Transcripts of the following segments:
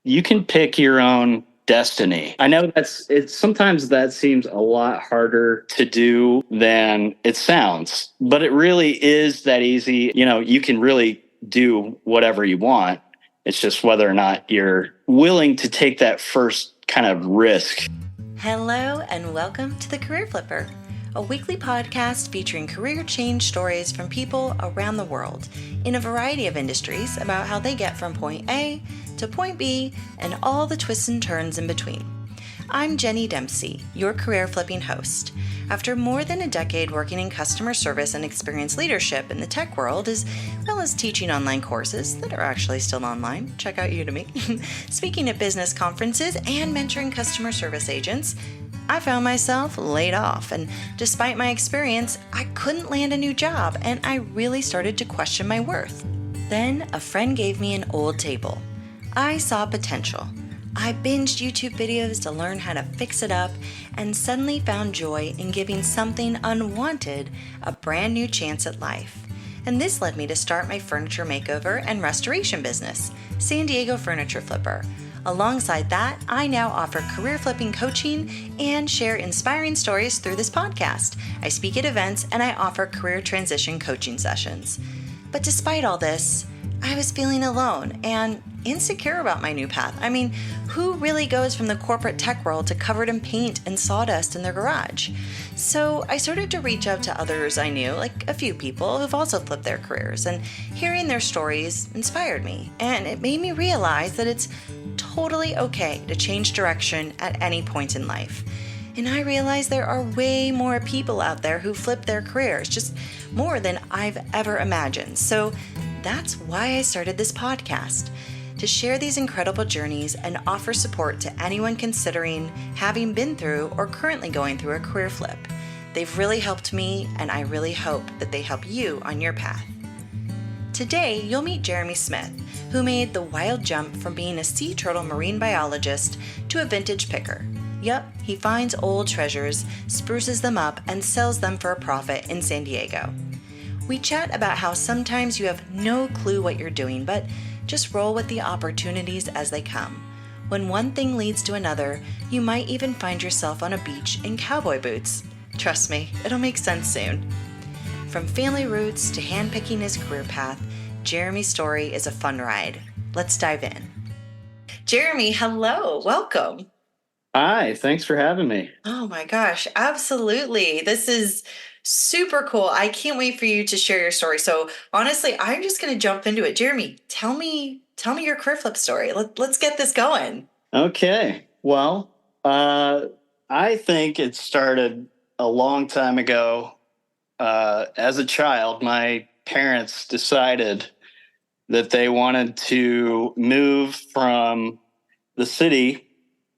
you can pick your own destiny. I know sometimes that seems a lot harder to do than it sounds, but it really is that easy. You can really do whatever you want. It's just whether or not you're willing to take that first kind of risk. Hello and welcome to The Career Flipper, a weekly podcast featuring career change stories from people around the world in a variety of industries about how they get from point A to point B and all the twists and turns in between. I'm Jenny Dempsey, your career flipping host. After more than a decade working in customer service and experience leadership in the tech world, as well as teaching online courses that are actually still online, check out Udemy, speaking at business conferences, and mentoring customer service agents, I found myself laid off. And despite my experience, I couldn't land a new job, and I really started to question my worth. Then a friend gave me an old table. I saw potential. I binged YouTube videos to learn how to fix it up and suddenly found joy in giving something unwanted a brand new chance at life. And this led me to start my furniture makeover and restoration business, San Diego Furniture Flipper. Alongside that, I now offer career flipping coaching and share inspiring stories through this podcast. I speak at events and I offer career transition coaching sessions. But despite all this, I was feeling alone and insecure about my new path. I mean, who really goes from the corporate tech world to covered in paint and sawdust in their garage? So I started to reach out to others I knew, like a few people who've also flipped their careers, and hearing their stories inspired me, and it made me realize that it's totally okay to change direction at any point in life. And I realized there are way more people out there who flip their careers, just more than I've ever imagined. So that's why I started this podcast, to share these incredible journeys and offer support to anyone considering having been through or currently going through a career flip. They've really helped me, and I really hope that they help you on your path. Today, you'll meet Jeremy Smith, who made the wild jump from being a sea turtle marine biologist to a vintage picker. Yup, he finds old treasures, spruces them up, and sells them for a profit in San Diego. We chat about how sometimes you have no clue what you're doing, but just roll with the opportunities as they come. When one thing leads to another, you might even find yourself on a beach in cowboy boots. Trust me, it'll make sense soon. From family roots to handpicking his career path, Jeremy's story is a fun ride. Let's dive in. Jeremy, hello, welcome. Hi, thanks for having me. Oh my gosh, absolutely. This is super cool. I can't wait for you to share your story. So honestly, I'm just going to jump into it. Jeremy, tell me your career flip story. Let's get this going. Okay. Well, I think it started a long time ago. As a child, my parents decided that they wanted to move from the city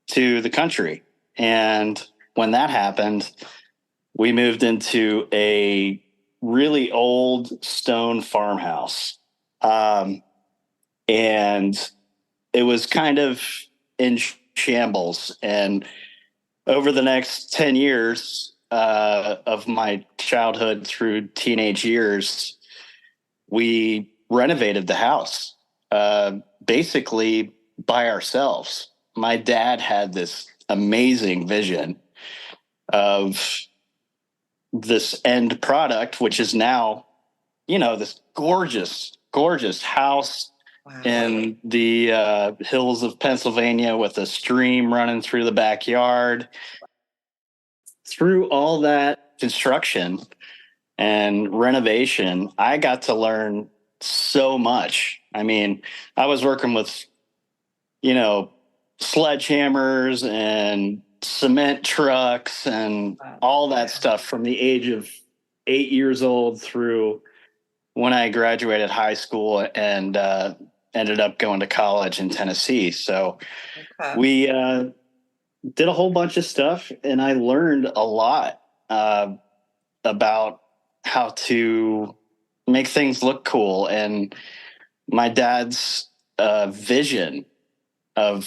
to the country. And when that happened, we moved into a really old stone farmhouse. And it was kind of in shambles. And over the next 10 years of my childhood through teenage years, we renovated the house basically by ourselves. My dad had this amazing vision of this end product, which is now, this gorgeous, gorgeous house in the hills of Pennsylvania with a stream running through the backyard. Through all that construction and renovation, I got to learn so much. I mean, I was working with, sledgehammers and cement trucks and all that stuff from the age of 8 years old through when I graduated high school and ended up going to college in Tennessee. So we did a whole bunch of stuff, and I learned a lot about how to make things look cool. And my dad's vision of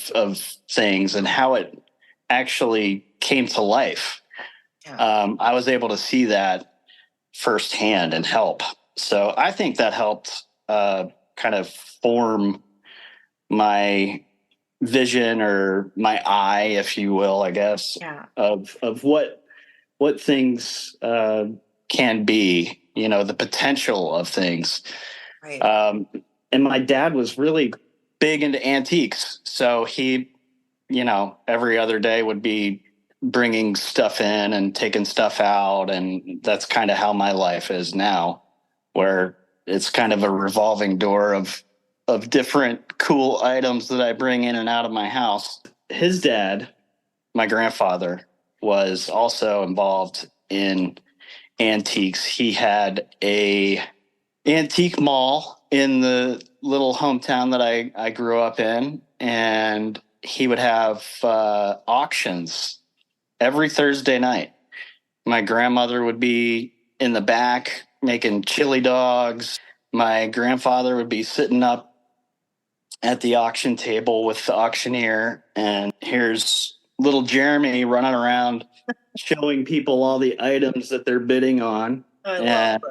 things and how it actually came to life. I was able to see that firsthand and help. So I think that helped kind of form my vision, or my eye, if you will, I guess, Yeah. of what things can be, the potential of things. Right. Um, and my dad was really big into antiques. So he, every other day would be bringing stuff in and taking stuff out. And that's kind of how my life is now, where it's kind of a revolving door of different cool items that I bring in and out of my house. His dad, my grandfather, was also involved in antiques. He had a antique mall in the little hometown that I grew up in, and he would have auctions every Thursday night. My grandmother would be in the back making chili dogs. My grandfather would be sitting up at the auction table with the auctioneer, and here's little Jeremy running around showing people all the items that they're bidding on. I love And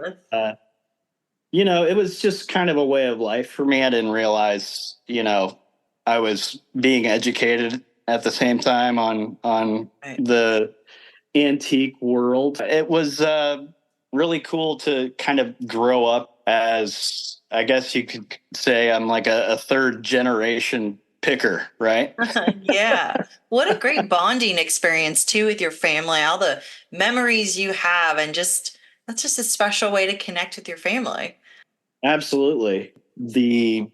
this. it was just kind of a way of life for me. I didn't realize, I was being educated at the same time on Right. the antique world. It was really cool to kind of grow up as, I guess you could say, I'm like a third generation picker, right? Yeah. What a great bonding experience too with your family, all the memories you have, and just that's just a special way to connect with your family. Absolutely. The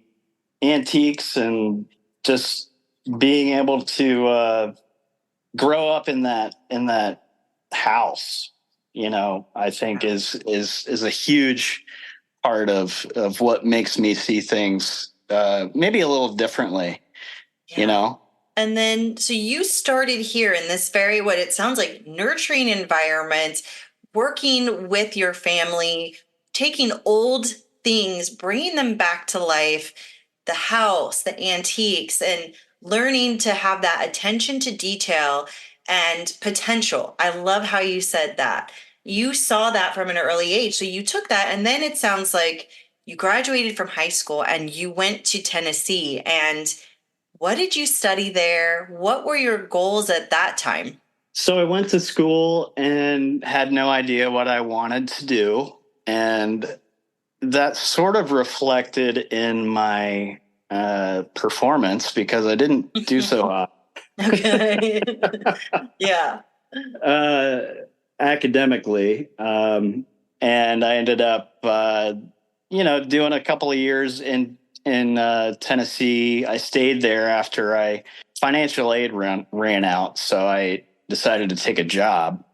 antiques and just being able to grow up in that house, I think is a huge part of what makes me see things maybe a little differently, you Yeah. know. And then, so you started here in this very, what it sounds like, nurturing environment, working with your family, taking old things, bringing them back to life, the house, the antiques, and learning to have that attention to detail and potential. I love how you said that. You saw that from an early age. So you took that, and then it sounds like you graduated from high school and you went to Tennessee. And what did you study there? What were your goals at that time? So I went to school and had no idea what I wanted to do, and that sort of reflected in my performance because I didn't do so hot. Okay. Yeah. uh, Academically. And I ended up, doing a couple of years in Tennessee. I stayed there after financial aid ran out, so I decided to take a job,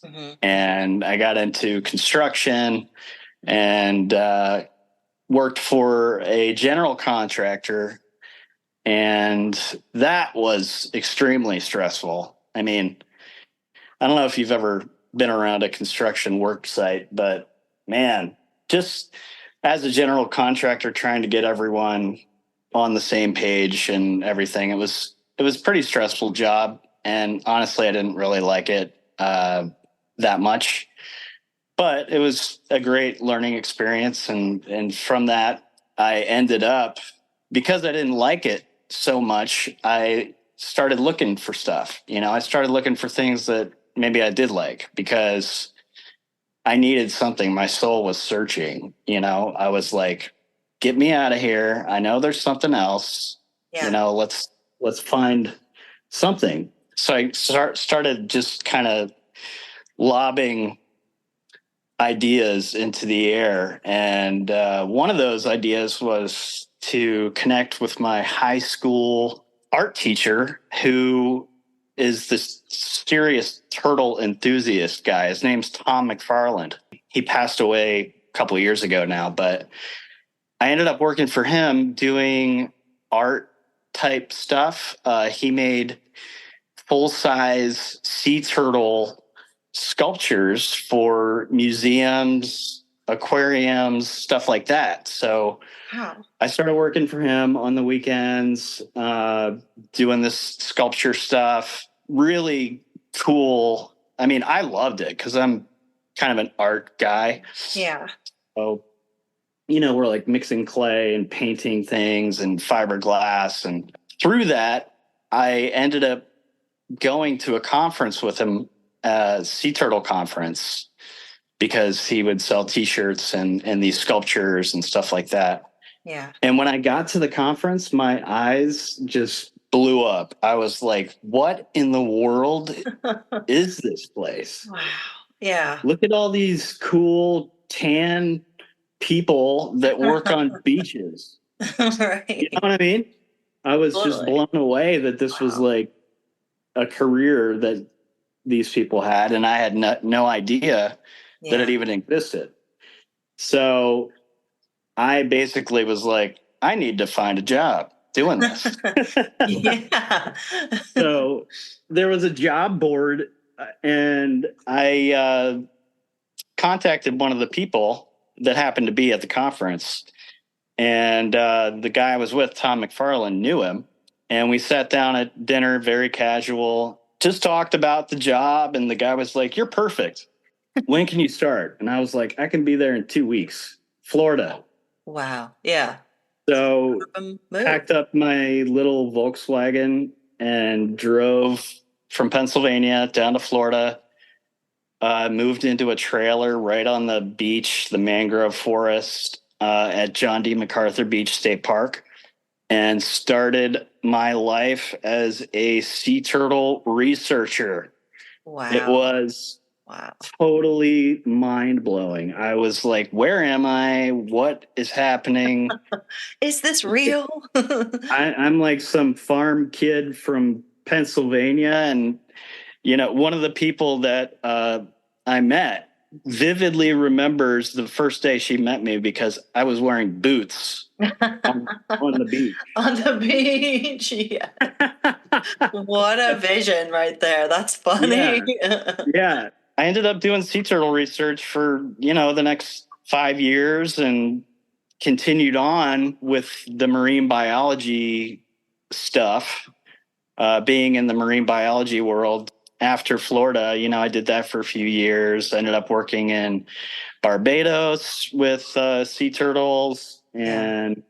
Hmm. and I got into construction and worked for a general contractor, and that was extremely stressful. I mean, I don't know if you've ever been around a construction work site, but man, just as a general contractor trying to get everyone on the same page and everything, it was a pretty stressful job. And honestly, I didn't really like it that much, but it was a great learning experience. And from that, I ended up, because I didn't like it so much, I started looking for stuff. I started looking for things that maybe I did like, because I needed something. My soul was searching. I was like, get me out of here. I know there's something else. Yeah. Let's find something. So I started just kind of lobbing ideas into the air. And one of those ideas was to connect with my high school art teacher, who is this serious turtle enthusiast guy. His name's Tom McFarland. He passed away a couple of years ago now, but I ended up working for him doing art type stuff. He made full size sea turtle sculptures for museums, aquariums, stuff like that. So Wow. I started working for him on the weekends, doing this sculpture stuff. Really cool. I mean, I loved it because I'm kind of an art guy. Yeah. So, we're like mixing clay and painting things and fiberglass and through that, I ended up going to a conference with him, a sea turtle conference, because he would sell T-shirts and these sculptures and stuff like that. Yeah. And when I got to the conference, my eyes just blew up. I was like, what in the world is this place? Wow. Yeah. Look at all these cool tan people that work on beaches. Right. You know what I mean? I was just blown away that this was like a career that these people had, and I had no idea that it even existed. So I basically was like, I need to find a job doing this. Yeah. So there was a job board, and I contacted one of the people that happened to be at the conference. And the guy I was with, Tom McFarland, knew him. And we sat down at dinner, very casual, just talked about the job. And the guy was like, you're perfect. When can you start? And I was like, I can be there in 2 weeks, Florida. Wow. Yeah. So packed up my little Volkswagen and drove from Pennsylvania down to Florida. Moved into a trailer right on the beach, the mangrove forest at John D. MacArthur Beach State Park, and started my life as a sea turtle researcher. Wow. It was totally mind-blowing. I was like, where am I? What is happening? Is this real? I'm like some farm kid from Pennsylvania, and one of the people that I met vividly remembers the first day she met me because I was wearing boots on the beach. On the beach, yeah. What a vision right there. That's funny. Yeah. I ended up doing sea turtle research for, the next 5 years and continued on with the marine biology stuff, being in the marine biology world. After Florida, I did that for a few years. I ended up working in Barbados with sea turtles, and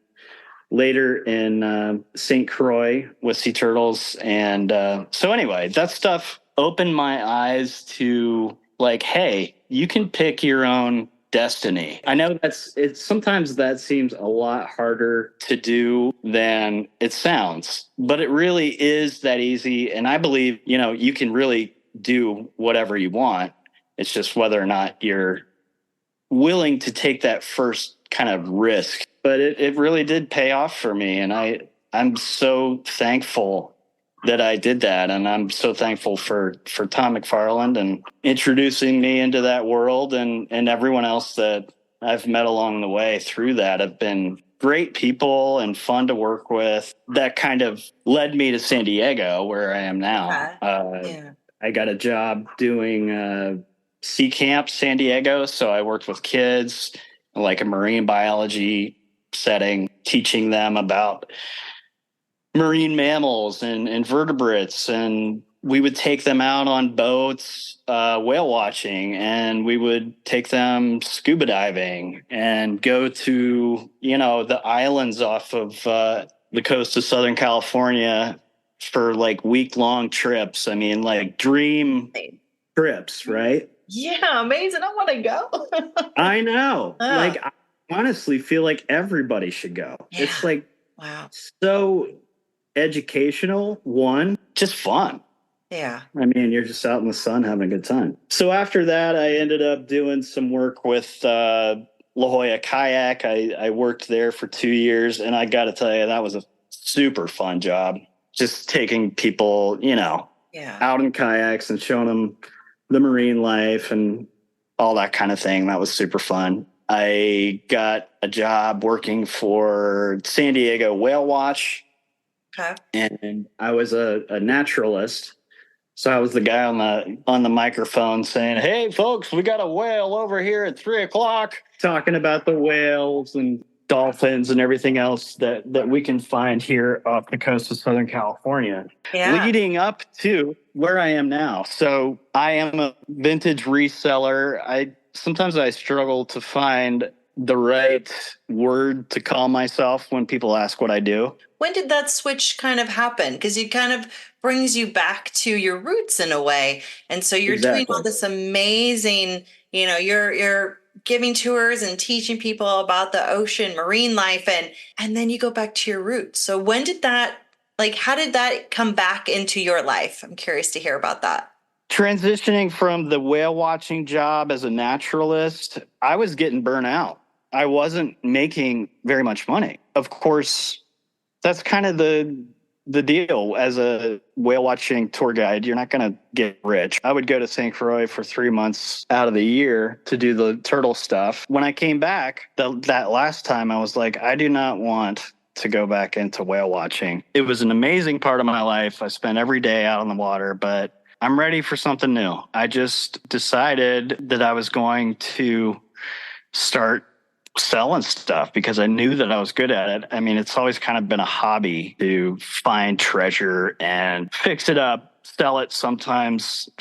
later in St. Croix with sea turtles. And so anyway, that stuff opened my eyes to like, hey, you can pick your own destiny. I know sometimes that seems a lot harder to do than it sounds, but it really is that easy. And I believe, you can really do whatever you want. It's just whether or not you're willing to take that first kind of risk. But it really did pay off for me. And I'm so thankful that I did that. And I'm so thankful for Tom McFarland and introducing me into that world, and everyone else that I've met along the way through that have been great people and fun to work with. That kind of led me to San Diego, where I am now. I got a job doing Sea Camp San Diego. So I worked with kids in like a marine biology setting, teaching them about marine mammals and invertebrates, and we would take them out on boats whale watching, and we would take them scuba diving and go to the islands off of the coast of Southern California for like week-long trips. I mean, like dream trips, right? Yeah, amazing. I want to go. I know. Like, I honestly feel like everybody should go. It's like so educational, one, just fun. Yeah. I mean, you're just out in the sun having a good time. So after that, I ended up doing some work with La Jolla Kayak. I worked there for 2 years, and I got to tell you, that was a super fun job. Just taking people, out in kayaks and showing them the marine life and all that kind of thing. That was super fun. I got a job working for San Diego Whale Watch. Okay. And I was a naturalist. So I was the guy on the microphone saying, hey, folks, we got a whale over here at 3:00, talking about the whales and dolphins and everything else that we can find here off the coast of Southern California, leading up to where I am now. So I am a vintage reseller. Sometimes I struggle to find the right word to call myself when people ask what I do. When did that switch kind of happen? Because it kind of brings you back to your roots in a way. And so you're doing all Exactly. this amazing, you're giving tours and teaching people about the ocean, marine life, and then you go back to your roots. So when did that, like, how did that come back into your life? I'm curious to hear about that. Transitioning from the whale watching job as a naturalist, I was getting burnt out. I wasn't making very much money. Of course, that's kind of the deal as a whale watching tour guide. You're not going to get rich. I would go to St. Croix for 3 months out of the year to do the turtle stuff. When I came back that last time, I was like, I do not want to go back into whale watching. It was an amazing part of my life. I spent every day out on the water, but I'm ready for something new. I just decided that I was going to start selling stuff because I knew that I was good at it. I mean, it's always kind of been a hobby to find treasure and fix it up, sell it sometimes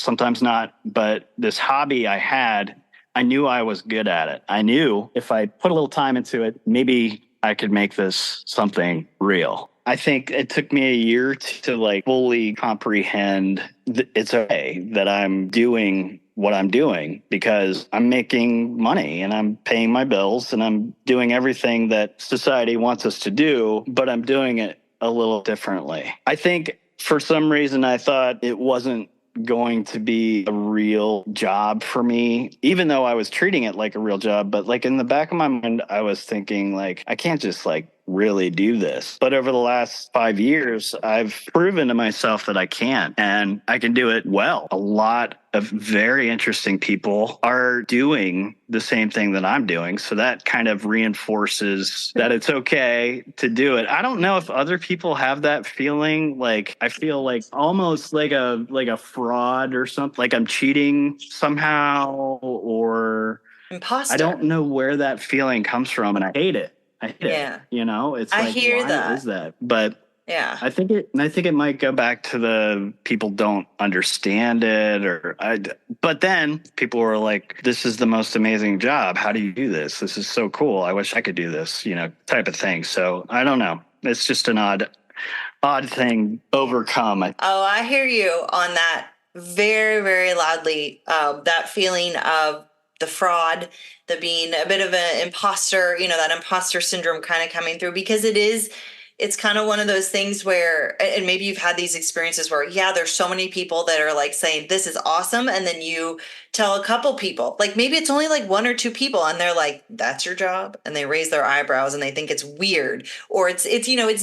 not. But this hobby I had, I knew I was good at it. I knew if I put a little time into it, maybe I could make this something real. I think it took me a year to like fully comprehend it's okay that I'm doing what I'm doing because I'm making money and I'm paying my bills and I'm doing everything that society wants us to do, but I'm doing it a little differently. I think for some reason I thought it wasn't going to be a real job for me, even though I was treating it like a real job. But like in the back of my mind, I was thinking like, I can't just like really do this. But over the last 5 years, I've proven to myself that I can, and I can do it well. A lot of very interesting people are doing the same thing that I'm doing. So that kind of reinforces that it's okay to do it. I don't know if other people have that feeling. Like I feel like almost like a fraud or something, like I'm cheating somehow, or I Imposter. don't know where that feeling comes from, and I hate it. I hate it. Yeah. It's I like, hear why is that. that? But Yeah. I think it might go back to the people don't understand it, but then people were like, this is the most amazing job. How do you do this? This is so cool. I wish I could do this, type of thing. So I don't know. It's just an odd thing overcome. Oh, I hear you on that very, very loudly. That feeling of the fraud, the being a bit of an imposter, that imposter syndrome kind of coming through because it's kind of one of those things where, and maybe you've had these experiences where, yeah, there's so many people that are like saying, this is awesome. And then you tell a couple people, like maybe it's only like one or two people and they're like, that's your job. And they raise their eyebrows and they think it's weird or it's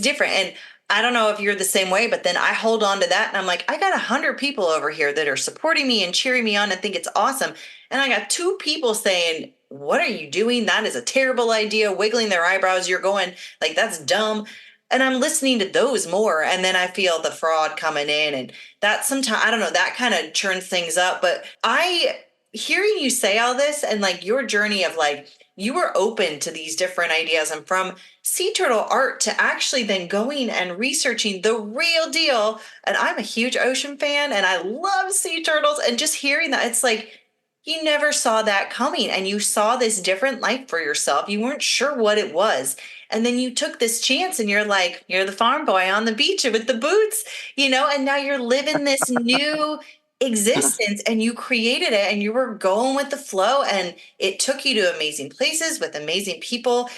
different. And I don't know if you're the same way, but then I hold on to that and I'm like, I got 100 people over here that are supporting me and cheering me on and think it's awesome. And I got two people saying, what are you doing? That is a terrible idea. Wiggling their eyebrows. You're going like, that's dumb. And I'm listening to those more. And then I feel the fraud coming in. And that sometimes, I don't know, that kind of churns things up. But hearing you say all this and like your journey of like, you were open to these different ideas and from sea turtle art to actually then going and researching the real deal. And I'm a huge ocean fan and I love sea turtles. And just hearing that, it's like you never saw that coming and you saw this different life for yourself. You weren't sure what it was. And then you took this chance and you're like, you're the farm boy on the beach with the boots, and now you're living this new existence and you created it and you were going with the flow and it took you to amazing places with amazing people.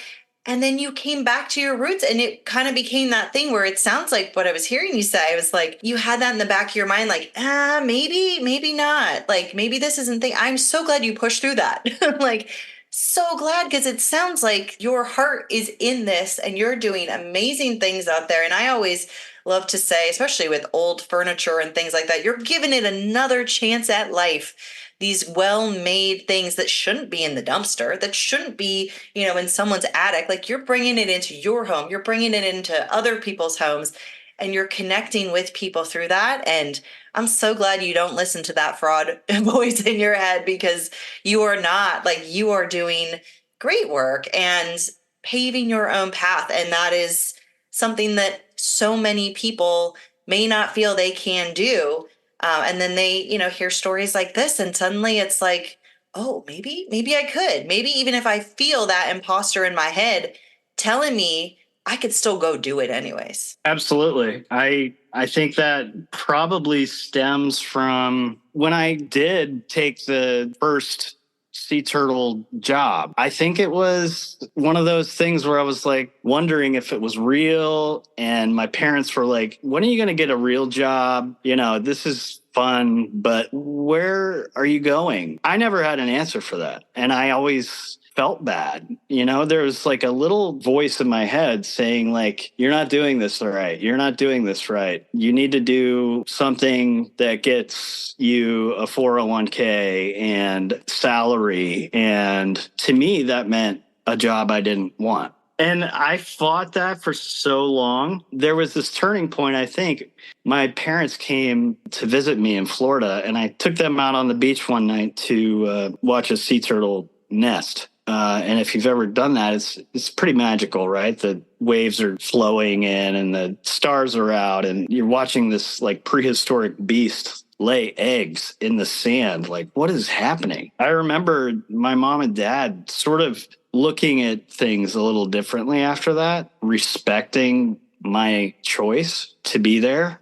And then you came back to your roots and it kind of became that thing where it sounds like what I was hearing you say. I was like, you had that in the back of your mind, like, maybe not. Like, maybe this isn't thing. I'm so glad you pushed through that. Like, so glad because it sounds like your heart is in this and you're doing amazing things out there. And I always love to say, especially with old furniture and things like that, you're giving it another chance at life. These well-made things that shouldn't be in the dumpster, that shouldn't be, in someone's attic. Like you're bringing it into your home, you're bringing it into other people's homes, and you're connecting with people through that. And I'm so glad you don't listen to that fraud voice in your head because you are not like you are doing great work and paving your own path. And that is something that so many people may not feel they can do. And then they, hear stories like this, and suddenly it's like, oh, maybe I could. Maybe even if I feel that imposter in my head telling me, I could still go do it anyways. Absolutely. I think that probably stems from when I did take the first sea turtle job. I think it was one of those things where I was like wondering if it was real, and my parents were like, when are you going to get a real job? You know, this is fun, but where are you going? I never had an answer for that. And I always felt bad. You know, there was like a little voice in my head saying like, you're not doing this right. You're not doing this right. You need to do something that gets you a 401k and salary. And to me, that meant a job I didn't want. And I fought that for so long. There was this turning point, I think. My parents came to visit me in Florida, and I took them out on the beach one night to watch a sea turtle nest. And if you've ever done that, it's pretty magical, right? The waves are flowing in and the stars are out, and you're watching this like prehistoric beast lay eggs in the sand. Like, what is happening? I remember my mom and dad sort of looking at things a little differently after that, respecting my choice to be there.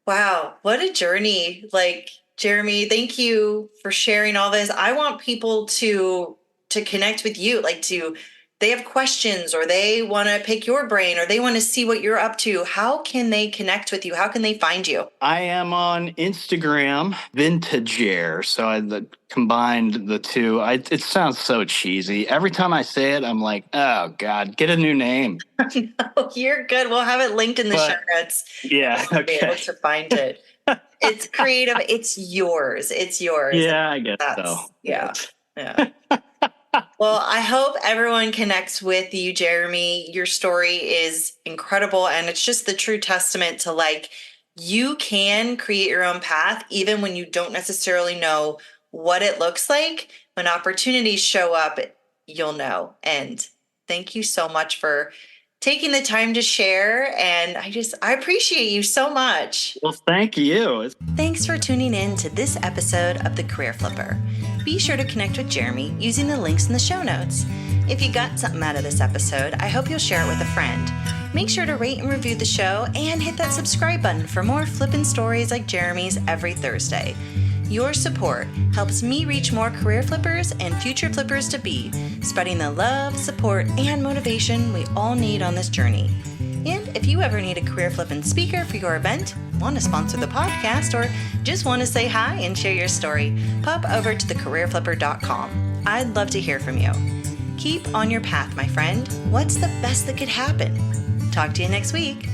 Wow, what a journey. Like, Jeremy, thank you for sharing all this. I want people to connect with you, like they have questions or they want to pick your brain or they want to see what you're up to. How can they connect with you? How can they find you? I am on Instagram, Vintageair. So I combined the two. It sounds so cheesy. Every time I say it, I'm like, oh God, get a new name. No, you're good. We'll have it linked in the show notes. Yeah. Okay. Be able to find it. It's creative. It's yours. It's yours. Yeah, I guess so. Yeah. Yeah. Well, I hope everyone connects with you, Jeremy. Your story is incredible. And it's just the true testament to like, you can create your own path, even when you don't necessarily know what it looks like. When opportunities show up, you'll know. And thank you so much for taking the time to share. And I appreciate you so much. Well, thank you. Thanks for tuning in to this episode of The Career Flipper. Be sure to connect with Jeremy using the links in the show notes. If you got something out of this episode, I hope you'll share it with a friend. Make sure to rate and review the show and hit that subscribe button for more flippin' stories like Jeremy's every Thursday. Your support helps me reach more career flippers and future flippers to be, spreading the love, support, and motivation we all need on this journey. And if you ever need a career flipping speaker for your event, want to sponsor the podcast, or just want to say hi and share your story, pop over to thecareerflipper.com. I'd love to hear from you. Keep on your path, my friend. What's the best that could happen? Talk to you next week.